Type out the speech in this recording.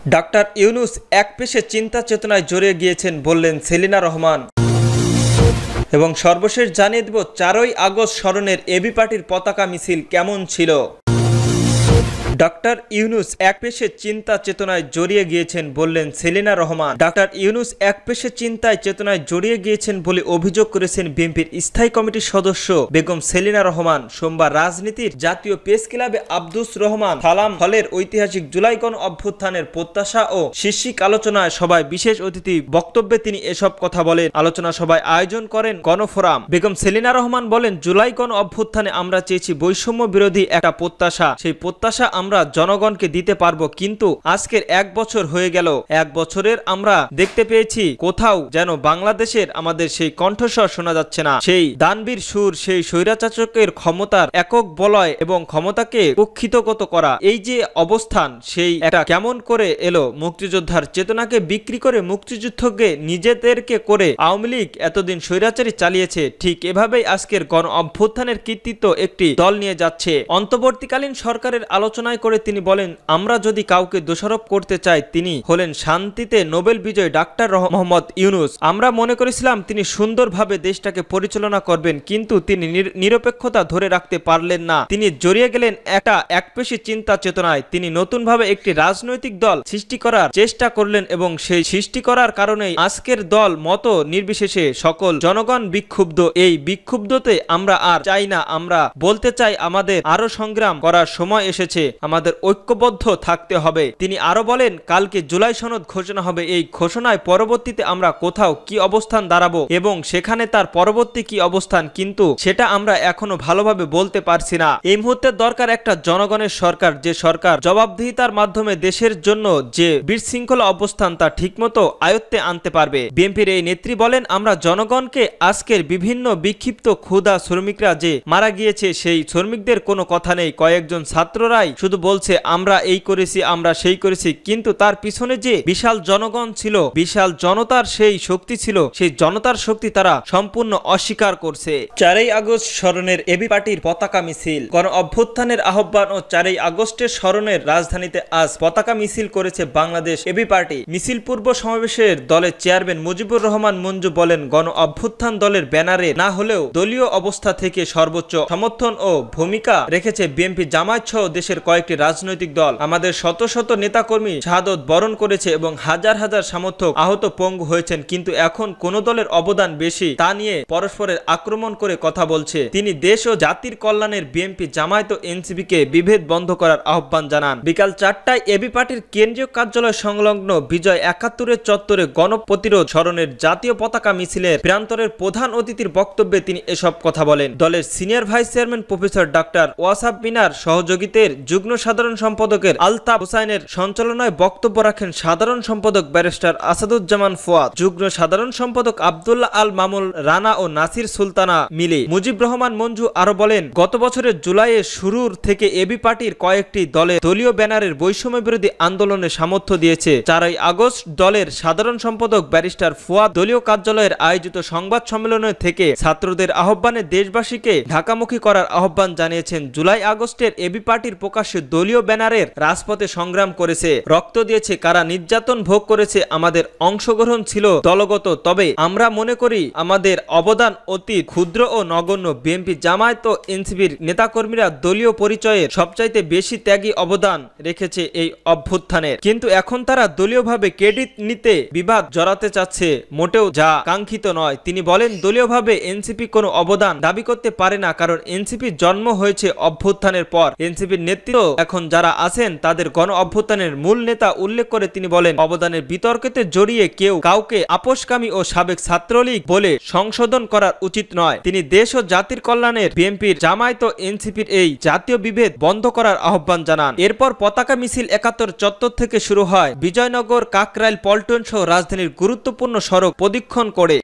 Doctor Yunus একপেশে চিন্তা চেতনায় জড়িয়ে গিয়েছেন বললেন সেলিনা রহমান। এবং সর্বশেষ জানিয়ে দেব ৪ই আগস্ট স্মরণের এবি পার্টির পতাকা মিছিল কেমন ছিল। ডাক্তার ইউনূস একপেশে চিন্তা চেতনায় জড়িয়ে গিয়েছেন বললেন সেলিনা রহমান। ডাক্তার ইউনূস একপেশে চিন্তায় চেতনায় জড়িয়ে গিয়েছেন বলে অভিযোগ করেছেন বিএনপির স্থায়ী কমিটির সদস্য বেগম সেলিনা রহমান। সোমবার রাজনীতির জাতীয় প্রেস ক্লাবে আব্দুস রহমান সালাম হলের ঐতিহাসিক জুলাই গণ অভ্যুত্থানের প্রত্যাশা ও শীর্ষিক আলোচনায় সভায় বিশেষ অতিথি বক্তব্যে তিনি এসব কথা বলেন। আলোচনা সভায় আয়োজন করেন গণফোরাম। বেগম সেলিনা রহমান বলেন, জুলাই গণ অভ্যুত্থানে আমরা চেয়েছি বৈষম্য বিরোধী একটা প্রত্যাশা। সেই প্রত্যাশা আমরা জনগণকে দিতে পারবো, কিন্তু আজকের ১ বছর হয়ে গেল। ১ বছরের আমরা দেখতে পেয়েছি কোথাও যেন বাংলাদেশের আমাদের সেই কণ্ঠস্বর শোনা যাচ্ছে না। সেই দানবীর সুর, সেই স্বৈরাচারকের ক্ষমতার একক বলয় এবং ক্ষমতাকে কুক্ষিতগত করা, এই যে অবস্থান, সেই এটা কেমন করে এলো? মুক্তিযোদ্ধার চেতনাকে বিক্রি করে মুক্তিযুদ্ধকে নিজেদেরকে করে আওয়ামী লীগ এতদিন স্বৈরাচারী চালিয়েছে। ঠিক এভাবেই আজকের গণ অভ্যুত্থানের কৃতিত্ব একটি দল নিয়ে যাচ্ছে। অন্তর্বর্তীকালীন সরকারের আলোচনায় করে তিনি বলেন, আমরা যদি কাউকে দোষারোপ করতে চাই, তিনি হলেন শান্তিতে নোবেল বিজয়ী ডাক্তার মোহাম্মদ ইউনূস। আমরা মনে করেছিলাম তিনি সুন্দরভাবে দেশটাকে পরিচালনা করবেন, কিন্তু তিনি নিরপেক্ষতা ধরে রাখতে পারলেন না। তিনি জড়িয়ে গেলেন একটা একপেশে চিন্তা চেতনায়। তিনি নতুনভাবে একটি রাজনৈতিক দল সৃষ্টি করার চেষ্টা করলেন এবং সেই সৃষ্টি করার কারণেই আজকের দল মত নির্বিশেষে সকল জনগণ বিক্ষুব্ধ। এই বিক্ষুব্ধতে আমরা আর চাই না। আমরা বলতে চাই, আমাদের আরো সংগ্রাম করার সময় এসেছে, আমাদের ঐক্যবদ্ধ থাকতে হবে। তিনি আরো বলেন, কালকে জুলাই সনদ ঘোষণা হবে। এই ঘোষণায় পরবর্তীতে আমরা কোথাও কি অবস্থান দাঁড়াবো এবং সেখানে তার পরবর্তী কি অবস্থান, কিন্তু সেটা আমরা এখনো ভালোভাবে বলতে পারছি না। এই মুহূর্তে দরকার একটা জনগণের সরকার, যে সরকার জবাবদিহিতার মাধ্যমে দেশের জন্য যে বিশৃঙ্খলা অবস্থান তা ঠিকমতো আয়ত্তে আনতে পারবে। বিএনপির এই নেত্রী বলেন, আমরা জনগণকে আজকের বিভিন্ন বিক্ষিপ্ত ক্ষুধা শ্রমিকরা যে মারা গিয়েছে, সেই শ্রমিকদের কোনো কথা নেই। কয়েকজন ছাত্ররাই শুধু বলছে আমরা এই করেছি, আমরা সেই করেছি, কিন্তু তার পিছনে যে বিশাল জনগণ ছিল, বিশাল জনতার সেই শক্তি ছিল, সেই জনতার শক্তি তারা সম্পূর্ণ অস্বীকার করছে। ৪ই আগস্ট স্মরণের এবি পার্টির পতাকা মিছিল। গণ অভ্যুত্থানের আহ্বান ও ৪ই আগস্টের স্মরণের রাজধানীতে আজ পতাকা মিছিল করেছে বাংলাদেশ এবি পার্টি। মিছিল পূর্ব সমাবেশের দলের চেয়ারম্যান মুজিবুর রহমান মঞ্জু বলেন, গণ অভ্যুত্থান দলের ব্যানারে না হলেও দলীয় অবস্থা থেকে সর্বোচ্চ সমর্থন ও ভূমিকা রেখেছে বিএনপি, জামায়াত সহ দেশের কয়েকটি রাজনৈতিক দল। আমাদের শত শত নেতাকর্মী শাহাদত বরণ করেছে এবং হাজার হাজার সমর্থক আহত পঙ্গু হয়েছেন, কিন্তু এখন কোন দলের অবদান বেশি তা নিয়ে পরস্পরের আক্রমণ করে কথা বলছে। তিনি দেশ ও জাতির কল্যাণের বিএনপি, জামায়াত ও এনসিপিকে বিভেদ বন্ধ করার আহ্বান জানান। বিকাল ৪টায় এবি পার্টির কেন্দ্রীয় কার্যালয় সংলগ্ন বিজয় ৭১-এর চত্বরে গণপ্রতিরোধ স্মরণের জাতীয় পতাকা মিছিলের প্রান্তরের প্রধান অতিথির বক্তব্যে তিনি এসব কথা বলেন। দলের senior vice chairman professor doctor ওয়াসাব মিনার সহযোগিতার যুগ্ম সাধারণ সম্পাদকের আলতাফ হোসাইনের সঞ্চালনায় বক্তব্য রাখেন সাধারণ সম্পাদক ব্যারিস্টার আসাদুজ্জামান ফুয়াদ, যুগ্ম সাধারণ সম্পাদক আব্দুল্লাহ আল মামুল রানা ও নাসির সুলতানা মিলি। মুজিব রহমান মঞ্জু আরো বলেন, গত বছরের জুলাইয়ের শুরুর থেকে এবি পার্টির কয়েকটি দলের দলীয় ব্যানারের বৈষম্য বিরোধী আন্দোলনে সামর্থ্য দিয়েছে। ৪ই আগস্ট দলের সাধারণ সম্পাদক ব্যারিস্টার ফুয়াদ দলীয় কার্যালয়ের আয়োজিত সংবাদ সম্মেলনে থেকে ছাত্রদের আহ্বানে দেশবাসীকে ঢাকামুখী করার আহ্বান জানিয়েছেন। জুলাই আগস্টের এবি পার্টির প্রকাশ্যে দলীয় ব্যানারের রাজপথে সংগ্রাম করেছে, রক্ত দিয়েছে, কারা নির্যাতন ভোগ করেছে, আমাদের অংশগ্রহণ ছিল দলগত, তবে আমরা মনে করি আমাদের অবদান অতি ক্ষুদ্র ও নগণ্য। বিএনপি, জামায়াত ও এনসিপির নেতাকর্মীরা দলীয় পরিচয়ের সবচাইতে বেশি ত্যাগী অবদান রেখেছে এই অভ্যুত্থানের, কিন্তু এখন তারা দলীয়ভাবে ক্রেডিট নিতে বিবাদ জড়াতে চাচ্ছে, মোটেও যা কাঙ্ক্ষিত নয়। তিনি বলেন, দলীয়ভাবে এনসিপি কোনো অবদান দাবি করতে পারে না, কারণ এনসিপির জন্ম হয়েছে অভ্যুত্থানের পর। এনসিপির নেতৃত্ব এখন যারা আছেন তাদের গণ অভ্যুত্থানের মূল নেতা উল্লেখ করে তিনি বলেন, অবদানের বিতর্কতে জড়িয়ে কেউ কাউকে আপোষকামী ও সাবেক ছাত্রলীগ বলে সংশোধন করার উচিত নয়। তিনি দেশ ও জাতির কল্যাণের বিএনপির, জামায়াত ও এনসিপির এই জাতীয় বিভেদ বন্ধ করার আহ্বান জানান। এরপর পতাকা মিছিল ৭১ চত্বর থেকে শুরু হয়। বিজয়নগর, কাকরাইল, পল্টন সহ রাজধানীর গুরুত্বপূর্ণ সড়ক প্রদক্ষিণ করে